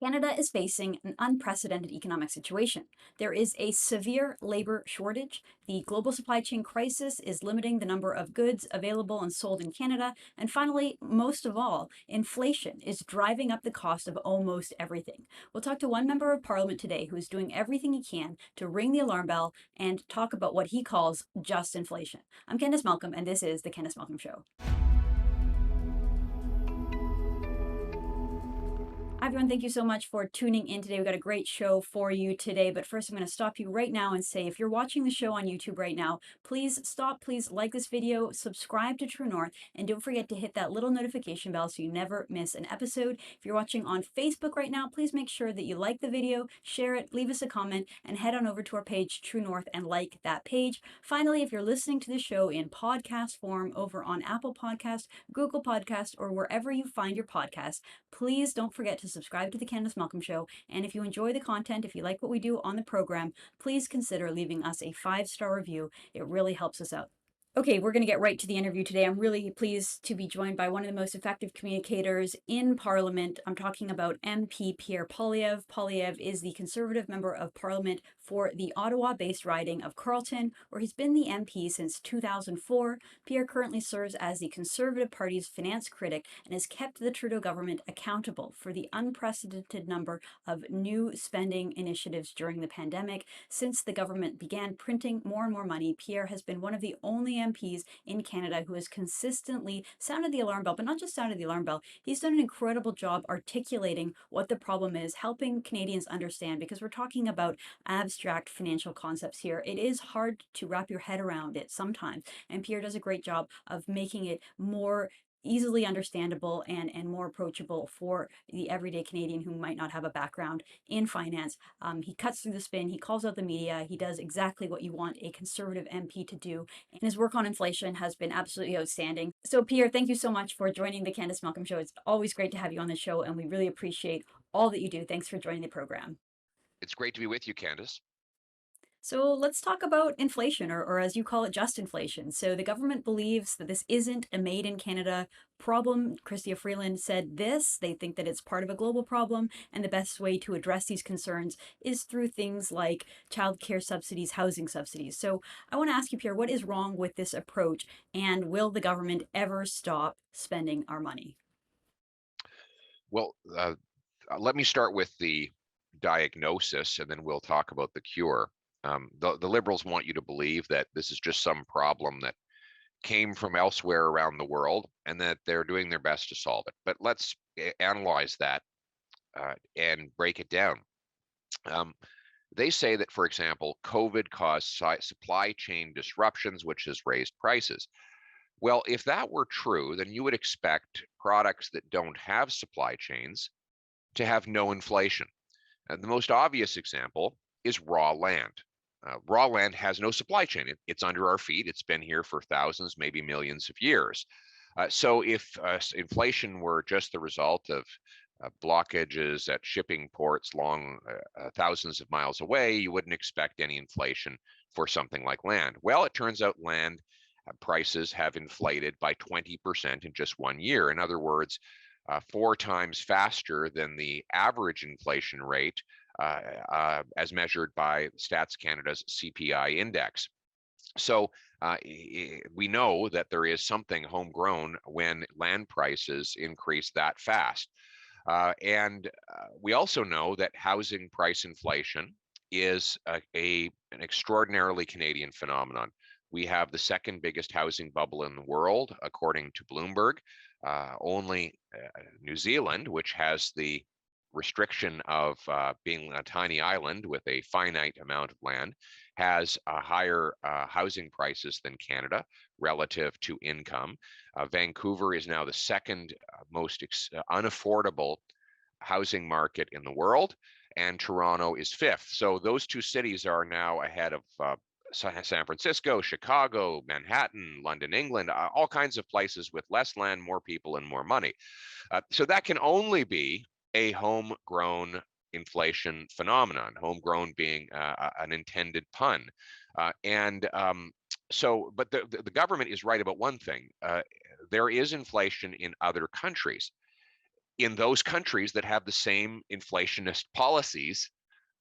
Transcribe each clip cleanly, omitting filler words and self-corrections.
Canada is facing an unprecedented economic situation. There is a severe labor shortage. The global supply chain crisis is limiting the number of goods available and sold in Canada. And finally, most of all, inflation is driving up the cost of almost everything. We'll talk to one member of parliament today who is doing everything he can to ring the alarm bell and talk about what he calls just inflation. I'm Candice Malcolm, and this is The Candice Malcolm Show. Hi everyone, thank you so much for tuning in today. We've got a great show for you today, but first I'm going to stop you right now and say if you're watching the show on YouTube right now, please stop, please like this video, subscribe to True North, and don't forget to hit that little notification bell so you never miss an episode. If you're watching on Facebook right now, please make sure that you like the video, share it, leave us a comment, and head on over to our page, True North, and like that page. Finally, if you're listening to the show in podcast form over on Apple Podcast, Google Podcast, or wherever you find your podcast, please don't forget to subscribe to The Candice Malcolm Show. And if you enjoy the content, if you like what we do on the program, please consider leaving us a 5-star review. It really helps us out. Okay, we're going to get right to the interview today. I'm really pleased to be joined by one of the most effective communicators in Parliament. I'm talking about MP Pierre Poilievre. Poilievre is the Conservative Member of Parliament for the Ottawa-based riding of Carleton, where he's been the MP since 2004. Pierre currently serves as the Conservative Party's finance critic and has kept the Trudeau government accountable for the unprecedented number of new spending initiatives during the pandemic. Since the government began printing more and more money, Pierre has been one of the only MPs in Canada who has consistently sounded the alarm bell, but not just sounded the alarm bell. He's done an incredible job articulating what the problem is, helping Canadians understand, because we're talking about abstract financial concepts here. It is hard to wrap your head around it sometimes, and Pierre does a great job of making it more easily understandable and more approachable for the everyday Canadian who might not have a background in finance. He cuts through the spin, he calls out the media, he does exactly what you want a Conservative MP to do, and his work on inflation has been absolutely outstanding. So Pierre, thank you so much for joining the Candice Malcolm Show. It's always great to have you on the show, and we really appreciate all that you do. Thanks for joining the program. It's great to be with you, Candice. So let's talk about inflation, or as you call it, just inflation. So the government believes that this isn't a made in Canada problem. Chrystia Freeland said this. They think that it's part of a global problem, and the best way to address these concerns is through things like childcare subsidies, housing subsidies. So I want to ask you, Pierre, what is wrong with this approach, and will the government ever stop spending our money? Well, let me start with the diagnosis, and then we'll talk about the cure. The Liberals want you to believe that this is just some problem that came from elsewhere around the world and that they're doing their best to solve it. But let's analyze that and break it down. They say that, for example, COVID caused supply chain disruptions, which has raised prices. Well, if that were true, then you would expect products that don't have supply chains to have no inflation. The most obvious example is raw land. Raw land has no supply chain. It's under our feet. It's been here for thousands, maybe millions of years. So if inflation were just the result of blockages at shipping ports thousands of miles away, you wouldn't expect any inflation for something like land. Well, it turns out land prices have inflated by 20% in just 1 year. In other words, 4 times faster than the average inflation rate as measured by Stats Canada's CPI index. So we know that there is something homegrown when land prices increase that fast. And we also know that housing price inflation is an extraordinarily Canadian phenomenon. We have the second biggest housing bubble in the world, according to Bloomberg. Only New Zealand, which has the restriction of being a tiny island with a finite amount of land, has higher housing prices than Canada relative to income. Vancouver is now the second most unaffordable housing market in the world, and Toronto is fifth. So those two cities are now ahead of San Francisco, Chicago, Manhattan, London, England, all kinds of places with less land, more people, and more money. So that can only be a homegrown inflation phenomenon, homegrown being an intended pun. But the government is right about one thing. There is inflation in other countries. in those countries that have the same inflationist policies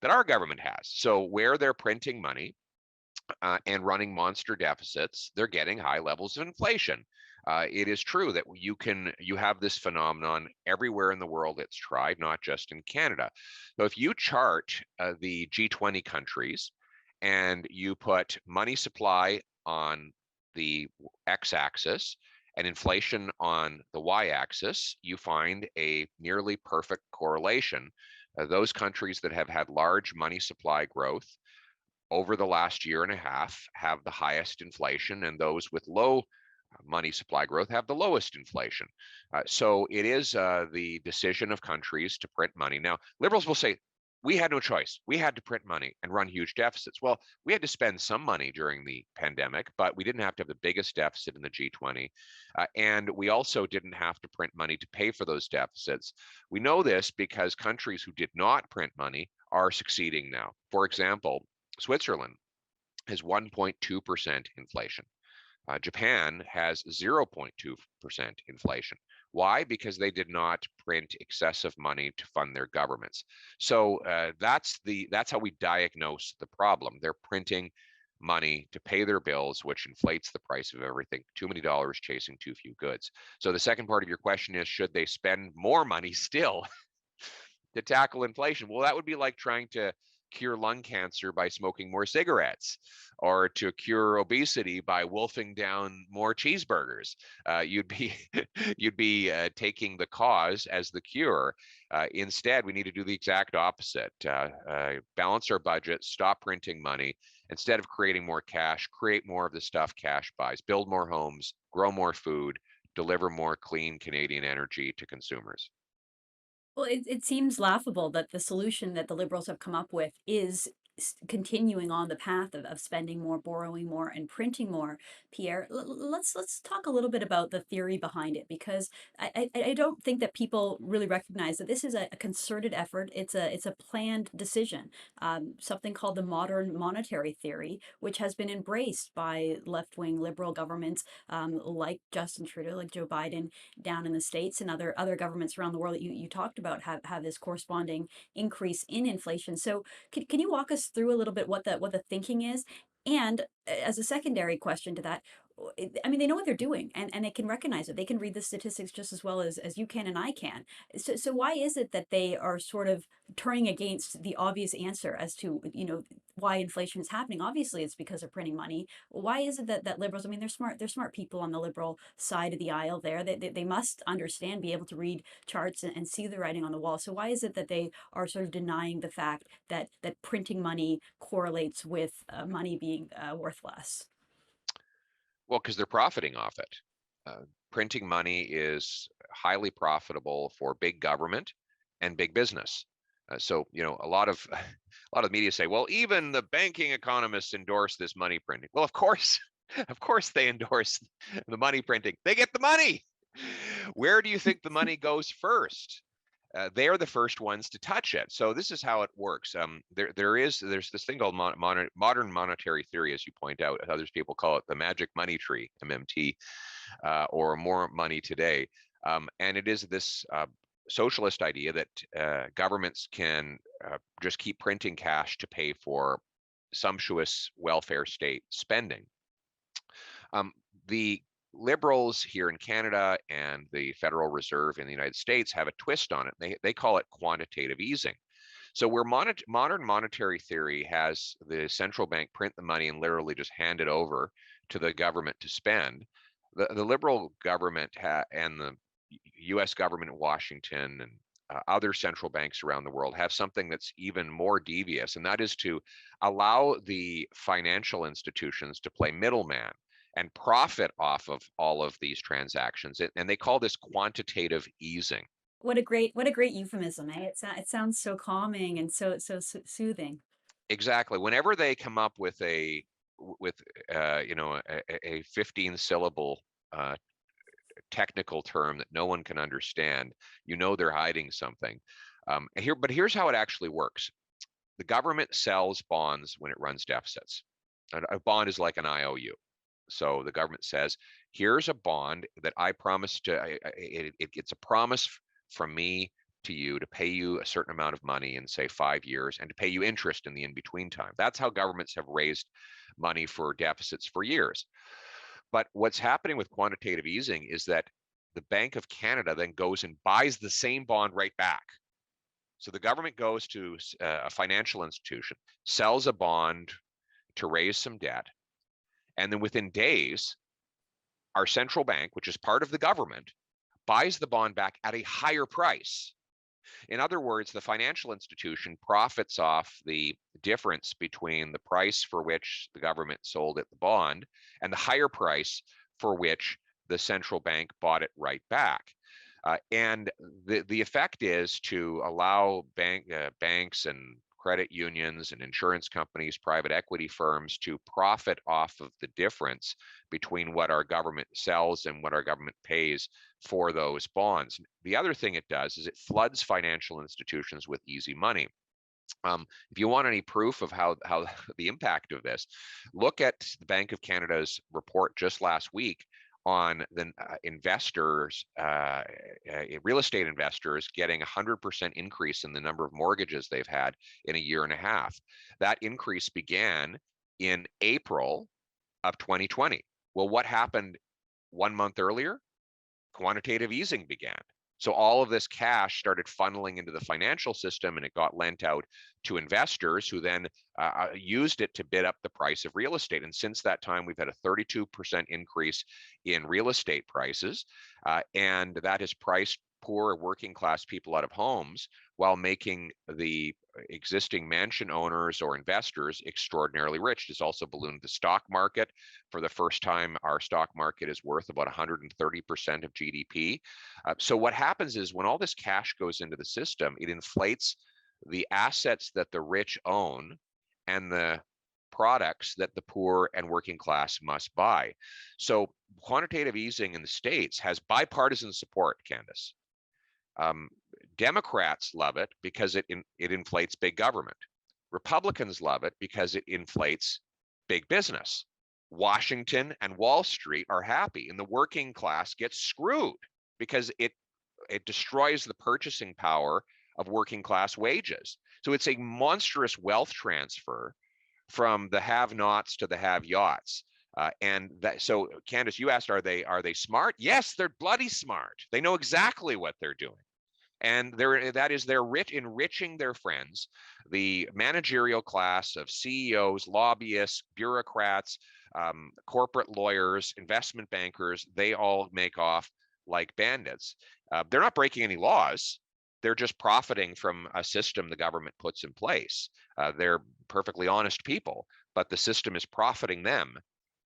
that our government has. So where they're printing money and running monster deficits, they're getting high levels of inflation. It is true that you have this phenomenon everywhere in the world. It's tried, not just in Canada. So if you chart the G20 countries and you put money supply on the x-axis and inflation on the y-axis, you find a nearly perfect correlation. Those countries that have had large money supply growth over the last year and a half have the highest inflation, and those with low money supply growth have the lowest inflation. So it is the decision of countries to print money. Now, liberals will say, we had no choice. We had to print money and run huge deficits. Well, we had to spend some money during the pandemic, but we didn't have to have the biggest deficit in the G20. And we also didn't have to print money to pay for those deficits. We know this because countries who did not print money are succeeding now. For example, Switzerland has 1.2% inflation. Japan has 0.2% inflation. Why? Because they did not print excessive money to fund their governments. So that's how we diagnose the problem. They're printing money to pay their bills, which inflates the price of everything. Too many dollars chasing too few goods. So the second part of your question is, should they spend more money still to tackle inflation? Well, that would be like trying to cure lung cancer by smoking more cigarettes, or to cure obesity by wolfing down more cheeseburgers. You'd be taking the cause as the cure. Instead, we need to do the exact opposite. Balance our budget, stop printing money. Instead of creating more cash, create more of the stuff cash buys, build more homes, grow more food, deliver more clean Canadian energy to consumers. Well, it seems laughable that the solution that the Liberals have come up with is continuing on the path of spending more, borrowing more, and printing more. Pierre, let's talk a little bit about the theory behind it, because I don't think that people really recognize that this is a concerted effort. It's a planned decision. Something called the modern monetary theory, which has been embraced by left-wing liberal governments like Justin Trudeau, like Joe Biden down in the States, and other governments around the world that you talked about have this corresponding increase in inflation. So can you walk us through a little bit what the thinking is? And as a secondary question to that, I mean, they know what they're doing, and they can recognize it. They can read the statistics just as well as you can and I can. So why is it that they are sort of turning against the obvious answer as to, why inflation is happening? Obviously, it's because of printing money. Why is it that liberals, I mean, they're smart people on the liberal side of the aisle there. They must understand, be able to read charts and see the writing on the wall. So why is it that they are sort of denying the fact that printing money correlates with money being worth less? Well, because they're profiting off it. Printing money is highly profitable for big government and big business. So, a lot of a lot of media say, well, even the banking economists endorse this money printing. Well, of course, of course they endorse the money printing. They get the money. Where do you think the money goes first? They are the first ones to touch it. So this is how it works. There's this thing called modern monetary theory, as you point out. Others people call it the magic money tree, MMT, or more money today. And it is this socialist idea that governments can just keep printing cash to pay for sumptuous welfare state spending. The Liberals here in Canada and the Federal Reserve in the United States have a twist on it. They call it quantitative easing. So where modern monetary theory has the central bank print the money and literally just hand it over to the government to spend, the Liberal government and the U.S. government in Washington and other central banks around the world have something that's even more devious, and that is to allow the financial institutions to play middleman and profit off of all of these transactions. And they call this quantitative easing. What a great euphemism, eh? It sounds so calming and so soothing. Exactly. Whenever they come up with a 15 syllable technical term that no one can understand, they're hiding something. But here's how it actually works. The government sells bonds when it runs deficits. A bond is like an IOU. So the government says, here's a bond that I promised to, it's a promise from me to you to pay you a certain amount of money in, say, 5 years, and to pay you interest in the in-between time. That's how governments have raised money for deficits for years. But what's happening with quantitative easing is that the Bank of Canada then goes and buys the same bond right back. So the government goes to a financial institution, sells a bond to raise some debt, and then within days, our central bank, which is part of the government, buys the bond back at a higher price. In other words, the financial institution profits off the difference between the price for which the government sold it the bond and the higher price for which the central bank bought it right back. And the effect is to allow banks and credit unions and insurance companies, private equity firms to profit off of the difference between what our government sells and what our government pays for those bonds. The other thing it does is it floods financial institutions with easy money. If you want any proof of how the impact of this, look at the Bank of Canada's report just last week on the investors, real estate investors getting 100% increase in the number of mortgages they've had in a year and a half. That increase began in April of 2020. Well, what happened 1 month earlier? Quantitative easing began. So all of this cash started funneling into the financial system, and it got lent out to investors who then used it to bid up the price of real estate. And since that time, we've had a 32% increase in real estate prices, and that has priced poor working class people out of homes while making the existing mansion owners or investors extraordinarily rich. It's also ballooned the stock market. For the first time, our stock market is worth about 130% of GDP. So what happens is when all this cash goes into the system, it inflates the assets that the rich own and the products that the poor and working class must buy. So quantitative easing in the States has bipartisan support, Candice. Democrats love it because it inflates big government. Republicans love it because it inflates big business. Washington and Wall Street are happy, and the working class gets screwed because it destroys the purchasing power of working class wages. So it's a monstrous wealth transfer from the have-nots to the have-yots. And that, so Candice, you asked, are they smart? Yes, they're bloody smart. They know exactly what they're doing. And they're enriching their friends. The managerial class of CEOs, lobbyists, bureaucrats, corporate lawyers, investment bankers, they all make off like bandits. They're not breaking any laws. They're just profiting from a system the government puts in place. They're perfectly honest people, but the system is profiting them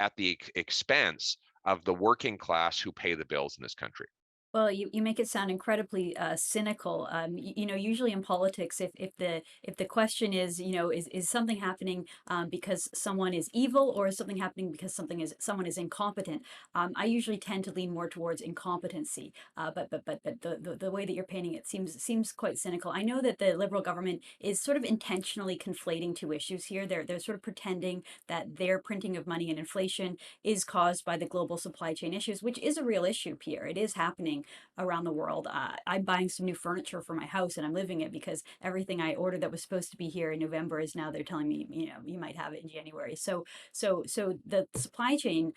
at the expense of the working class who pay the bills in this country. Well, you make it sound incredibly cynical. Usually in politics, if the question is, is something happening because someone is evil, or is something happening because someone is incompetent? I usually tend to lean more towards incompetency. But the way that you're painting it seems quite cynical. I know that the Liberal government is sort of intentionally conflating two issues here. They're sort of pretending that their printing of money and inflation is caused by the global supply chain issues, which is a real issue, Pierre. It is happening around the world. I'm buying some new furniture for my house, and I'm living it because everything I ordered that was supposed to be here in November is now they're telling me, you might have it in January. So the supply chain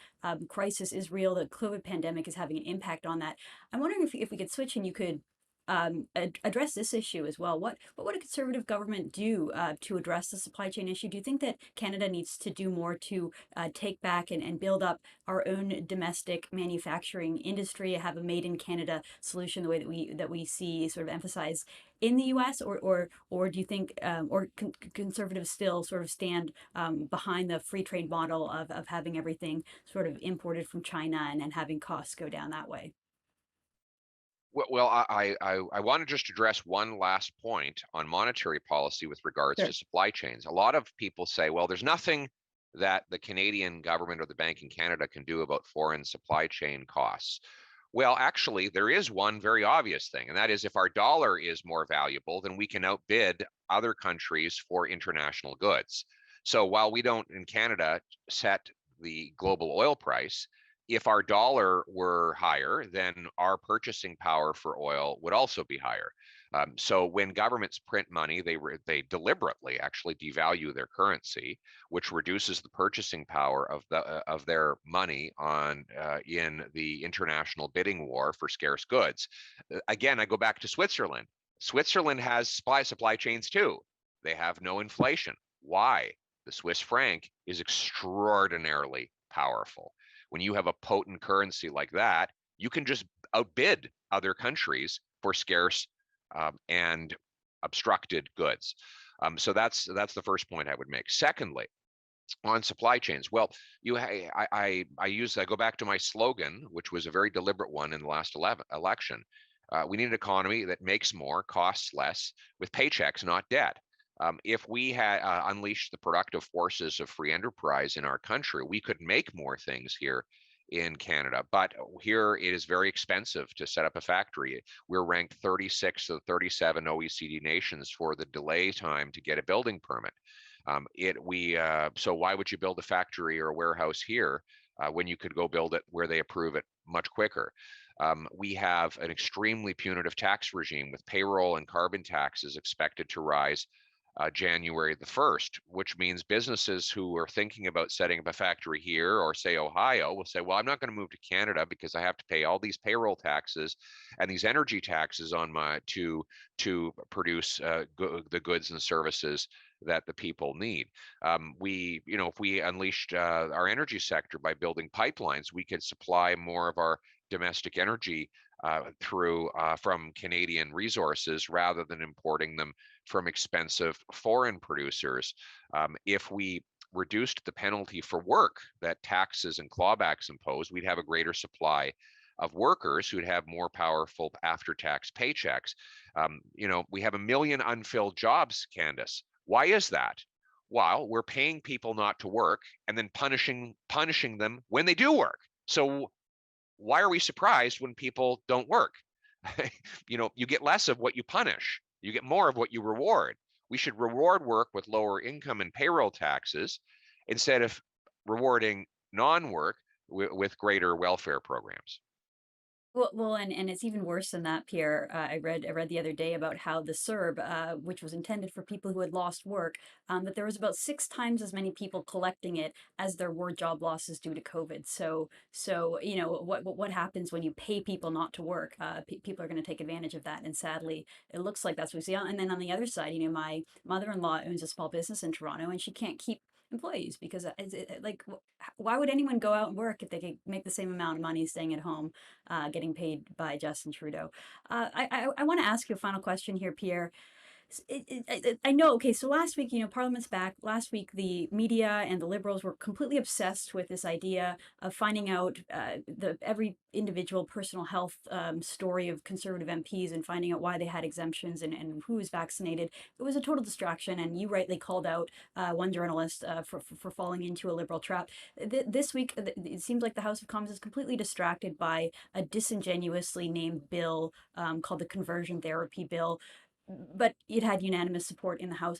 crisis is real. The COVID pandemic is having an impact on that. I'm wondering if we could switch and you could address this issue as well. What would a Conservative government do to address the supply chain issue? Do you think that Canada needs to do more to take back and build up our own domestic manufacturing industry, have a made in Canada solution the way that we see sort of emphasized in the U.S., or do you think Conservatives still sort of stand behind the free trade model of having everything sort of imported from China and having costs go down that way? Well, I want to just address one last point on monetary policy with regards Sure. to supply chains. A lot of people say, well, there's nothing that the Canadian government or the Bank in Canada can do about foreign supply chain costs. Well, actually, there is one very obvious thing, and that is if our dollar is more valuable, then we can outbid other countries for international goods. So while we don't in Canada set the global oil price, If our dollar were higher, then our purchasing power for oil would also be higher. So when governments print money, they deliberately actually devalue their currency, which reduces the purchasing power of their money in the international bidding war for scarce goods. Again, I go back to Switzerland. Switzerland has supply chains too. They have no inflation. Why? The Swiss franc is extraordinarily powerful. When you have a potent currency like that, you can just outbid other countries for scarce and obstructed goods. So that's the first point I would make. Secondly, on supply chains, well, I go back to my slogan, which was a very deliberate one in the last election. We need an economy that makes more, costs less, with paychecks, not debt. If we had unleashed the productive forces of free enterprise in our country, we could make more things here in Canada. But here it is very expensive to set up a factory. We're ranked 36 of 37 OECD nations for the delay time to get a building permit. So why would you build a factory or a warehouse here when you could go build it where they approve it much quicker? We have an extremely punitive tax regime with payroll and carbon taxes expected to rise January the 1st, which means businesses who are thinking about setting up a factory here or say Ohio will say, well, I'm not going to move to Canada because I have to pay all these payroll taxes and these energy taxes on to produce the goods and services that the people need. If we unleashed our energy sector by building pipelines, we could supply more of our domestic energy from Canadian resources rather than importing them from expensive foreign producers. If we reduced the penalty for work that taxes and clawbacks impose, we'd have a greater supply of workers who'd have more powerful after-tax paychecks. We have 1 million unfilled jobs, Candice. Why is that? Well, we're paying people not to work and then punishing them when they do work. So why are we surprised when people don't work? You get less of what you punish. You get more of what you reward. We should reward work with lower income and payroll taxes instead of rewarding non-work with greater welfare programs. Well, and it's even worse than that, Pierre. I read the other day about how the CERB, which was intended for people who had lost work, that there was about 6 times as many people collecting it as there were job losses due to COVID. So what happens when you pay people not to work? People are going to take advantage of that, and sadly, it looks like that's what we see. And then on the other side, my mother-in-law owns a small business in Toronto, and she can't keep employees because why would anyone go out and work if they could make the same amount of money staying at home, getting paid by Justin Trudeau? I want to ask you a final question here, Pierre. I know. Okay, so last week, Parliament's back. Last week, the media and the Liberals were completely obsessed with this idea of finding out every individual personal health story of Conservative MPs and finding out why they had exemptions and who was vaccinated. It was a total distraction, and you rightly called out one journalist for falling into a Liberal trap. This week, it seems like the House of Commons is completely distracted by a disingenuously named bill called the Conversion Therapy Bill, but it had unanimous support in the House.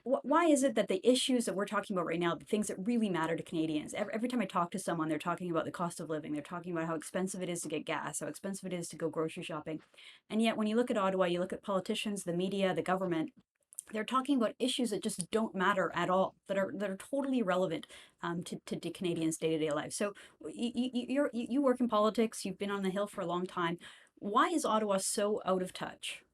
Why is it that the issues that we're talking about right now, the things that really matter to Canadians, every time I talk to someone, they're talking about the cost of living, they're talking about how expensive it is to get gas, how expensive it is to go grocery shopping. And yet when you look at Ottawa, you look at politicians, the media, the government, they're talking about issues that just don't matter at all, that are totally irrelevant to Canadians' day-to-day lives. So you work in politics, you've been on the Hill for a long time. Why is Ottawa so out of touch?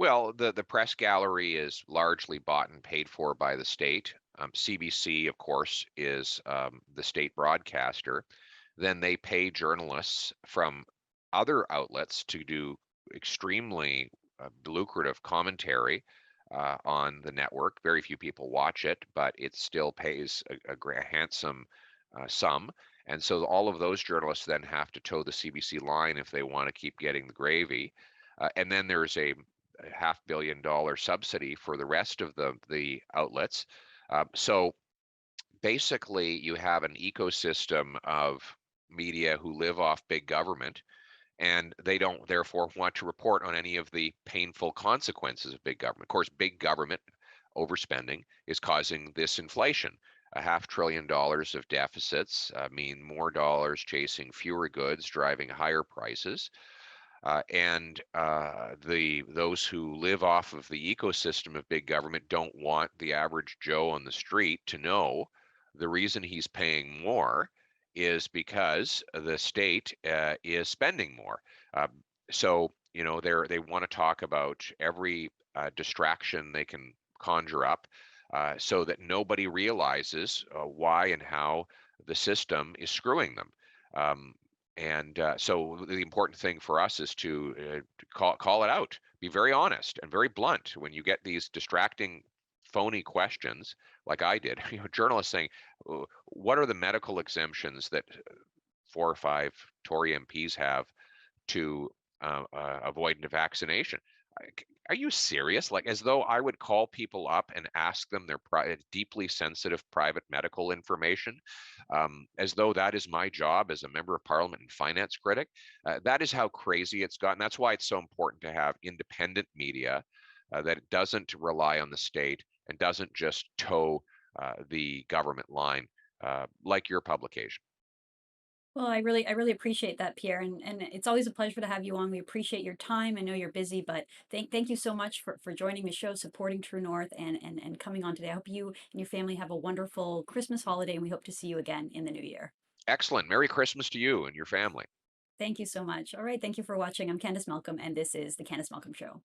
Well, the press gallery is largely bought and paid for by the state. CBC, of course, is the state broadcaster. Then they pay journalists from other outlets to do extremely lucrative commentary on the network. Very few people watch it, but it still pays a handsome sum. And so all of those journalists then have to toe the CBC line if they want to keep getting the gravy. And then there's a $500 million subsidy for the rest of the outlets. So basically, you have an ecosystem of media who live off big government, and they don't therefore want to report on any of the painful consequences of big government. Of course, big government overspending is causing this inflation. $500 billion of deficits mean more dollars chasing fewer goods, driving higher prices. And those who live off of the ecosystem of big government don't want the average Joe on the street to know the reason he's paying more is because the state is spending more. So they want to talk about every distraction they can conjure up, so that nobody realizes why and how the system is screwing them. Um, so the important thing for us is to call it out, be very honest and very blunt when you get these distracting, phony questions like I did. Journalists saying, "What are the medical exemptions that 4 or 5 Tory MPs have to avoid vaccination?" Are you serious? Like, as though I would call people up and ask them their deeply sensitive private medical information, as though that is my job as a member of parliament and finance critic. That is how crazy it's gotten. That's why it's so important to have independent media that doesn't rely on the state and doesn't just toe the government line, like your publication. Well, I really appreciate that, Pierre, and it's always a pleasure to have you on. We appreciate your time. I know you're busy, but thank you so much for joining the show, supporting True North, and coming on today. I hope you and your family have a wonderful Christmas holiday, and we hope to see you again in the new year. Excellent. Merry Christmas to you and your family. Thank you so much. All right, thank you for watching. I'm Candice Malcolm, and this is the Candice Malcolm Show.